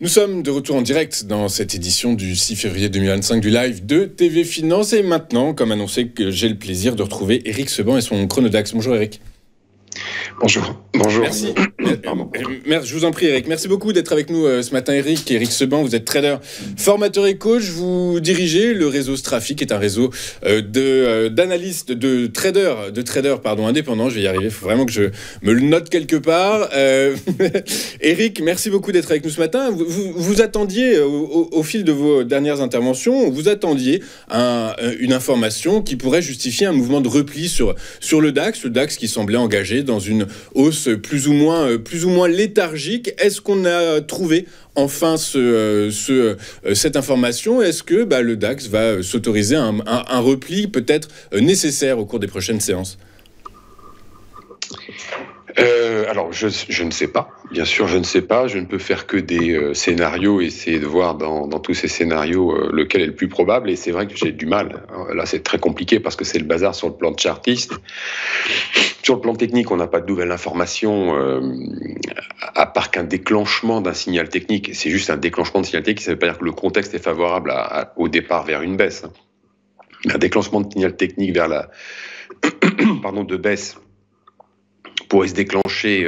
Nous sommes de retour en direct dans cette édition du 6 février 2025 du live de TV Finance. Et maintenant, comme annoncé, que j'ai le plaisir de retrouver Éric Seban et son Chronodax. Bonjour Éric. Bonjour. Bonjour. Merci. Je vous en prie Éric. Merci beaucoup d'être avec nous ce matin Éric. Éric Seban, vous êtes trader, formateur et coach. Vous dirigez le réseau Strafi, qui est un réseau d'analystes, de traders indépendants. Je vais y arriver, il faut vraiment que je me le note quelque part. Éric, merci beaucoup d'être avec nous ce matin. Vous attendiez, au fil de vos dernières interventions, vous attendiez une information qui pourrait justifier un mouvement de repli sur le DAX qui semblait engagé dans une hausse plus ou moins léthargique. Est-ce qu'on a trouvé enfin cette information? Est-ce que le DAX va s'autoriser un repli peut-être nécessaire au cours des prochaines séances? Alors, je ne sais pas. Bien sûr, je ne sais pas. Je ne peux faire que des scénarios, essayer de voir dans tous ces scénarios lequel est le plus probable. Et c'est vrai que j'ai du mal. Là, c'est très compliqué parce que c'est le bazar sur le plan de chartiste. Sur le plan technique, on n'a pas de nouvelle information à part qu'un déclenchement d'un signal technique. C'est juste un déclenchement de signal technique. Ça ne veut pas dire que le contexte est favorable au départ vers une baisse. Un déclenchement de signal technique vers de baisse pourrait se déclencher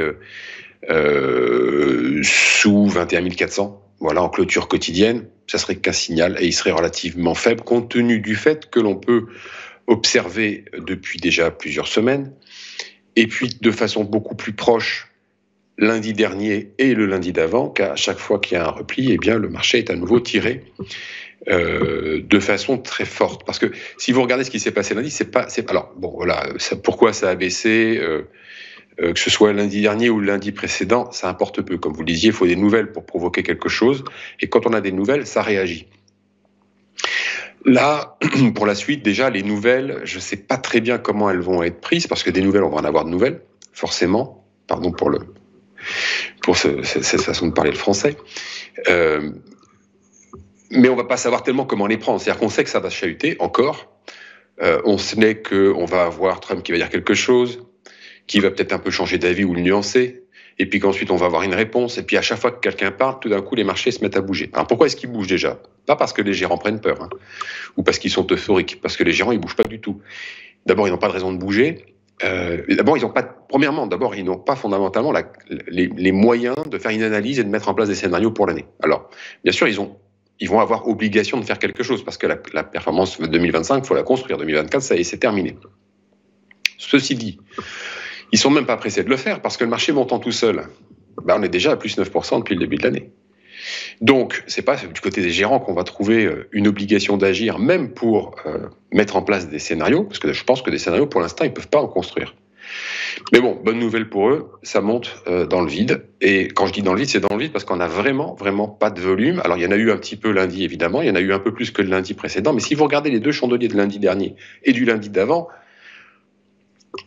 sous 21 400, voilà, en clôture quotidienne. Ça serait qu'un signal et il serait relativement faible compte tenu du fait que l'on peut observer depuis déjà plusieurs semaines et puis de façon beaucoup plus proche lundi dernier et le lundi d'avant qu'à chaque fois qu'il y a un repli, eh bien, le marché est à nouveau tiré de façon très forte. Parce que si vous regardez ce qui s'est passé lundi, pourquoi ça a baissé que ce soit lundi dernier ou lundi précédent, ça importe peu. Comme vous le disiez, il faut des nouvelles pour provoquer quelque chose. Et quand on a des nouvelles, ça réagit. Là, pour la suite, déjà, les nouvelles, je ne sais pas très bien comment elles vont être prises, parce que des nouvelles, on va en avoir de nouvelles, forcément. Pardon pour cette façon de parler le français. Mais on ne va pas savoir tellement comment les prendre. C'est-à-dire qu'on sait que ça va se chahuter encore. On sait qu'on va avoir Trump qui va dire quelque chose, qui va peut-être un peu changer d'avis ou le nuancer, et puis qu'ensuite on va avoir une réponse, et puis à chaque fois que quelqu'un parle, tout d'un coup les marchés se mettent à bouger. Alors pourquoi est-ce qu'ils bougent déjà? Pas parce que les gérants prennent peur, ou parce qu'ils sont euphoriques, parce que les gérants ils bougent pas du tout. D'abord, ils n'ont pas de raison de bouger. D'abord, ils n'ont pas fondamentalement les moyens de faire une analyse et de mettre en place des scénarios pour l'année. Alors, bien sûr, ils vont avoir obligation de faire quelque chose, parce que la performance 2025, il faut la construire. 2024, ça y est, c'est terminé. Ceci dit, ils ne sont même pas pressés de le faire parce que le marché montant tout seul, on est déjà à plus 9% depuis le début de l'année. Donc, ce n'est pas du côté des gérants qu'on va trouver une obligation d'agir, même pour mettre en place des scénarios, parce que je pense que des scénarios, pour l'instant, ils ne peuvent pas en construire. Mais bon, bonne nouvelle pour eux, ça monte dans le vide. Et quand je dis dans le vide, c'est dans le vide parce qu'on n'a vraiment pas de volume. Alors, il y en a eu un petit peu lundi, évidemment. Il y en a eu un peu plus que le lundi précédent. Mais si vous regardez les deux chandeliers de lundi dernier et du lundi d'avant,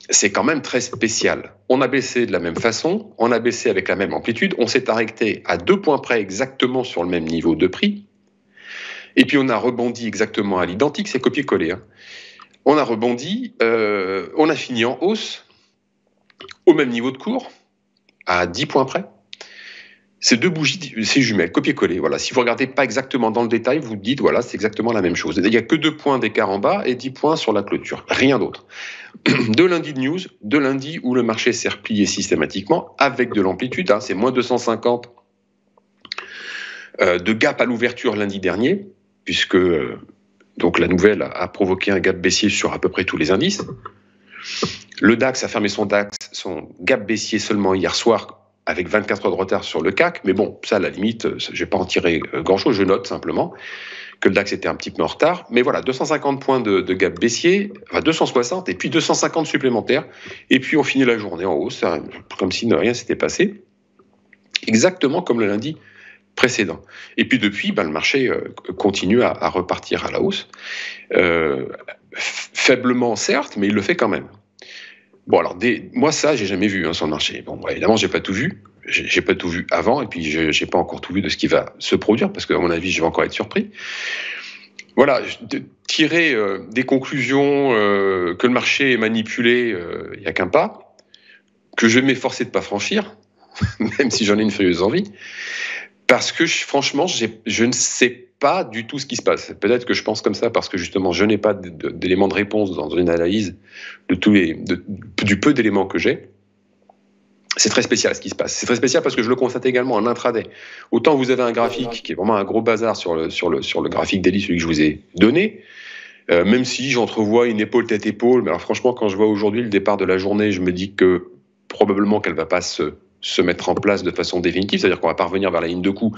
c'est quand même très spécial. On a baissé de la même façon, on a baissé avec la même amplitude, on s'est arrêté à 2 points près exactement sur le même niveau de prix, et puis on a rebondi exactement à l'identique, c'est copier-coller. On a rebondi, on a fini en hausse, au même niveau de cours, à 10 points près. Ces deux bougies, c'est jumelles, copier-coller. Voilà. Si vous ne regardez pas exactement dans le détail, vous dites, voilà, c'est exactement la même chose. Il n'y a que 2 points d'écart en bas et 10 points sur la clôture. Rien d'autre. Deux lundis de news, 2 lundis où le marché s'est replié systématiquement avec de l'amplitude. C'est moins 250 de gap à l'ouverture lundi dernier, puisque donc la nouvelle a provoqué un gap baissier sur à peu près tous les indices. Le DAX a fermé son gap baissier seulement hier soir, avec 24 heures de retard sur le CAC, mais bon, ça, à la limite, je ne vais pas en tirer grand-chose, je note simplement que le DAX était un petit peu en retard, mais voilà, 250 points de gap baissier, 260, et puis 250 supplémentaires, et puis on finit la journée en hausse, comme si rien s'était passé, exactement comme le lundi précédent. Et puis depuis, le marché continue à repartir à la hausse, faiblement certes, mais il le fait quand même. Bon, alors, moi, ça, j'ai jamais vu sur le marché. Bon, évidemment, j'ai pas tout vu. J'ai pas tout vu avant, et puis j'ai pas encore tout vu de ce qui va se produire, parce qu'à mon avis, je vais encore être surpris. Voilà, tirer des conclusions que le marché est manipulé, il n'y a qu'un pas, que je vais m'efforcer de ne pas franchir, même si j'en ai une furieuse envie. Parce que franchement, je ne sais pas du tout ce qui se passe. Peut-être que je pense comme ça parce que justement, je n'ai pas d'éléments de réponse dans une analyse du peu d'éléments que j'ai. C'est très spécial ce qui se passe. C'est très spécial parce que je le constate également en intraday. Autant vous avez un graphique qui est vraiment un gros bazar sur le graphique daily, celui que je vous ai donné, même si j'entrevois une épaule tête-épaule. Mais alors franchement, quand je vois aujourd'hui le départ de la journée, je me dis que probablement qu'elle ne va pas se mettre en place de façon définitive, c'est-à-dire qu'on ne va pas revenir vers la ligne de coup.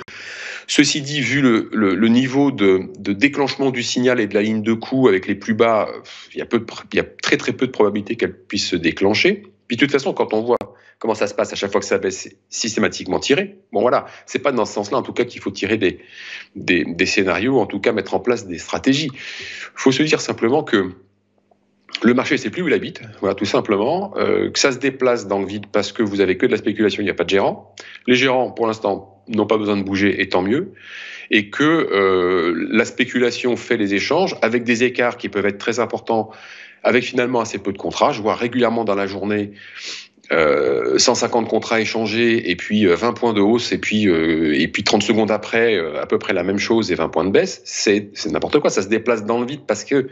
Ceci dit, vu le niveau de déclenchement du signal et de la ligne de coup avec les plus bas, il y a très très peu de probabilité qu'elle puisse se déclencher. Puis de toute façon, quand on voit comment ça se passe à chaque fois que ça baisse, c'est systématiquement tiré. Bon voilà, c'est pas dans ce sens-là en tout cas qu'il faut tirer des scénarios, en tout cas mettre en place des stratégies. Il faut se dire simplement que le marché ne sait plus où il habite, voilà, tout simplement, que ça se déplace dans le vide parce que vous avez que de la spéculation, il n'y a pas de gérant. Les gérants, pour l'instant, n'ont pas besoin de bouger, et tant mieux. Et que la spéculation fait les échanges avec des écarts qui peuvent être très importants, avec finalement assez peu de contrats. Je vois régulièrement dans la journée 150 contrats échangés et puis 20 points de hausse et puis 30 secondes après à peu près la même chose et 20 points de baisse. C'est n'importe quoi, ça se déplace dans le vide parce qu'il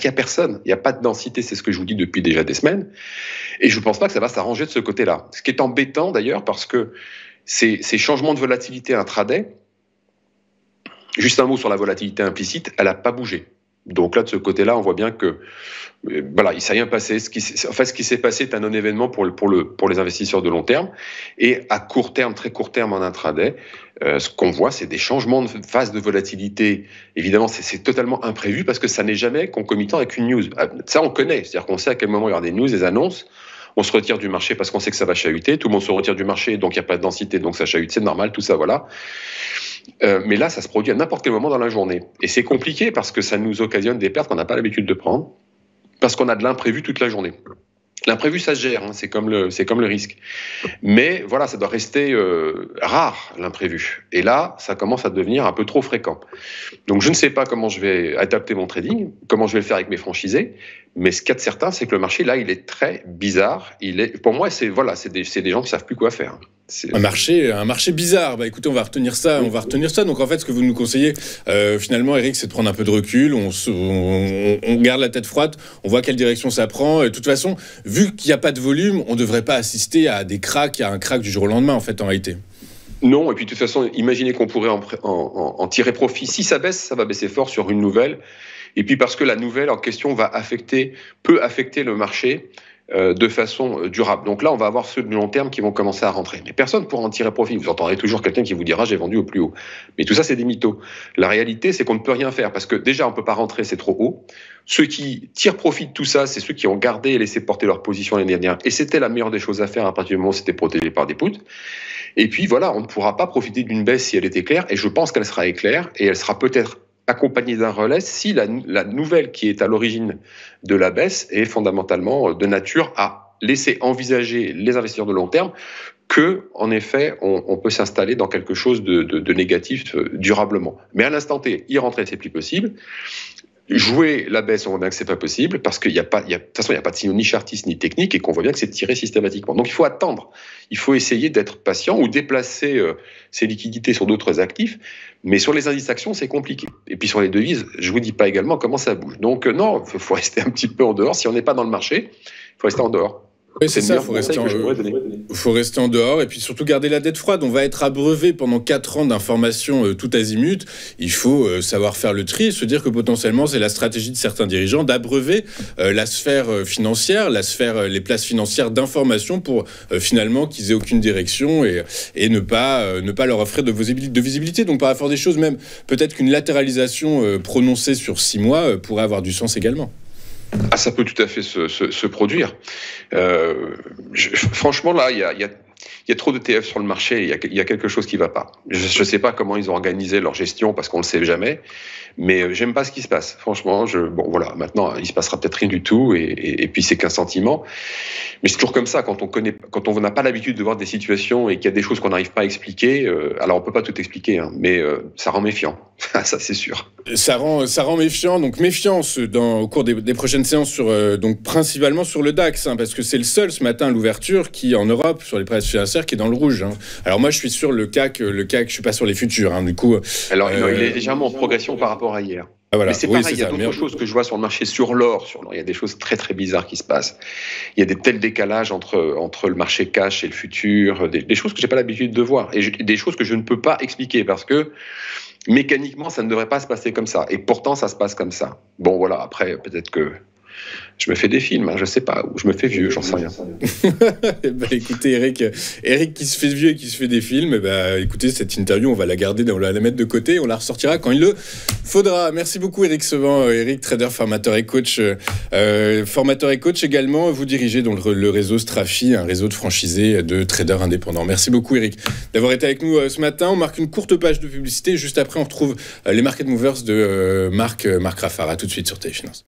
y a personne, il n'y a pas de densité, c'est ce que je vous dis depuis déjà des semaines, et je ne pense pas que ça va s'arranger de ce côté-là. Ce qui est embêtant d'ailleurs parce que ces changements de volatilité intraday, juste un mot sur la volatilité implicite, elle n'a pas bougé. Donc là, de ce côté-là, on voit bien que voilà, il ne s'est rien passé. Ce qui s'est passé est un non-événement pour les investisseurs de long terme. Et à court terme, très court terme en intraday, ce qu'on voit, c'est des changements de phase de volatilité. Évidemment, c'est totalement imprévu parce que ça n'est jamais concomitant avec une news. Ça, on connaît. C'est-à-dire qu'on sait à quel moment il y aura des news, des annonces. On se retire du marché parce qu'on sait que ça va chahuter. Tout le monde se retire du marché, donc il n'y a pas de densité, donc ça chahute. C'est normal, tout ça, voilà. Mais là, ça se produit à n'importe quel moment dans la journée. Et c'est compliqué parce que ça nous occasionne des pertes qu'on n'a pas l'habitude de prendre, parce qu'on a de l'imprévu toute la journée. L'imprévu, ça se gère, hein, c'est comme le risque. Mais voilà, ça doit rester rare, l'imprévu. Et là, ça commence à devenir un peu trop fréquent. Donc je ne sais pas comment je vais adapter mon trading, comment je vais le faire avec mes franchisés, mais ce qu'il y a de certain, c'est que le marché, là, il est très bizarre. Pour moi, c'est des gens qui ne savent plus quoi faire. Un marché bizarre. Bah écoutez, on va retenir ça. Donc en fait, ce que vous nous conseillez, finalement, Eric, c'est de prendre un peu de recul. On garde la tête froide. On voit quelle direction ça prend. De toute façon, vu qu'il n'y a pas de volume, on ne devrait pas assister à un crack du jour au lendemain, en fait, en réalité. Non, et puis de toute façon, imaginez qu'on pourrait en tirer profit. Si ça baisse, ça va baisser fort sur une nouvelle. Et puis parce que la nouvelle en question peut affecter le marché de façon durable. Donc là, on va avoir ceux de long terme qui vont commencer à rentrer. Mais personne ne pourra en tirer profit. Vous entendrez toujours quelqu'un qui vous dira « j'ai vendu au plus haut ». Mais tout ça, c'est des mythos. La réalité, c'est qu'on ne peut rien faire parce que déjà, on ne peut pas rentrer, c'est trop haut. Ceux qui tirent profit de tout ça, c'est ceux qui ont gardé et laissé porter leur position l'année dernière. Et c'était la meilleure des choses à faire à partir du moment où c'était protégé par des puts. Et puis voilà, on ne pourra pas profiter d'une baisse si elle est éclair. Et je pense qu'elle sera éclair et elle sera peut-être accompagnée d'un relais si la nouvelle qui est à l'origine de la baisse est fondamentalement de nature à laisser envisager les investisseurs de long terme que, en effet, on peut s'installer dans quelque chose de négatif durablement. Mais à l'instant T, y rentrer, c'est plus possible. Jouer la baisse, on voit bien que c'est pas possible parce qu'il n'y a pas, de toute façon, il n'y a pas de signaux ni chartistes ni techniques et qu'on voit bien que c'est tiré systématiquement. Donc il faut attendre, il faut essayer d'être patient ou déplacer ses liquidités sur d'autres actifs. Mais sur les indices actions, c'est compliqué. Et puis sur les devises, je vous dis pas également comment ça bouge. Donc non, il faut rester un petit peu en dehors. Si on n'est pas dans le marché, il faut rester en dehors. Oui, c'est ça, il faut rester en dehors et puis surtout garder la tête froide. On va être abreuvé pendant 4 ans d'informations tout azimut. Il faut savoir faire le tri et se dire que potentiellement, c'est la stratégie de certains dirigeants d'abreuver la sphère financière, les places financières d'informations pour finalement qu'ils aient aucune direction et ne pas leur offrir de visibilité. Donc par la force des choses, même peut-être qu'une latéralisation prononcée sur 6 mois pourrait avoir du sens également. Ah, ça peut tout à fait se produire. Franchement, là, il y a trop de TF sur le marché, il y a quelque chose qui ne va pas. Je ne sais pas comment ils ont organisé leur gestion, parce qu'on ne le sait jamais, mais j'aime pas ce qui se passe. Franchement, bon voilà, maintenant, il se passera peut-être rien du tout, et puis c'est qu'un sentiment. Mais c'est toujours comme ça, quand on n'a pas l'habitude de voir des situations et qu'il y a des choses qu'on n'arrive pas à expliquer, alors on ne peut pas tout expliquer, hein, mais ça rend méfiant, ça c'est sûr. Ça rend méfiant, donc méfiance au cours des prochaines séances, donc principalement sur le DAX, hein, parce que c'est le seul ce matin à l'ouverture qui, en Europe, sur les prices financière qui est dans le rouge. Hein. Alors moi, je suis sur le CAC, je suis pas sur les futurs. Hein, du coup. Alors non, il est légèrement en progression par rapport à hier. Ah, voilà. Mais c'est pareil, il y a d'autres choses que je vois sur le marché, sur l'or. Il y a des choses très très bizarres qui se passent. Il y a des tels décalages entre le marché cash et le futur, des choses que j'ai pas l'habitude de voir, et des choses que je ne peux pas expliquer parce que mécaniquement, ça ne devrait pas se passer comme ça. Et pourtant, ça se passe comme ça. Bon, voilà, après, peut-être que je me fais des films, hein, je sais pas, ou je me fais vieux, j'en sais rien. Écoutez, Eric qui se fait vieux et qui se fait des films, écoutez, cette interview, on va la garder, on va la mettre de côté, on la ressortira quand il le faudra. Merci beaucoup, Eric Sevent. Eric, trader, formateur et coach. Formateur et coach également, vous dirigez donc le réseau Strafi, un réseau de franchisés de traders indépendants. Merci beaucoup, Eric, d'avoir été avec nous ce matin. On marque une courte page de publicité. Juste après, on retrouve les Market Movers de Marc Raffard. À tout de suite sur TF Finance.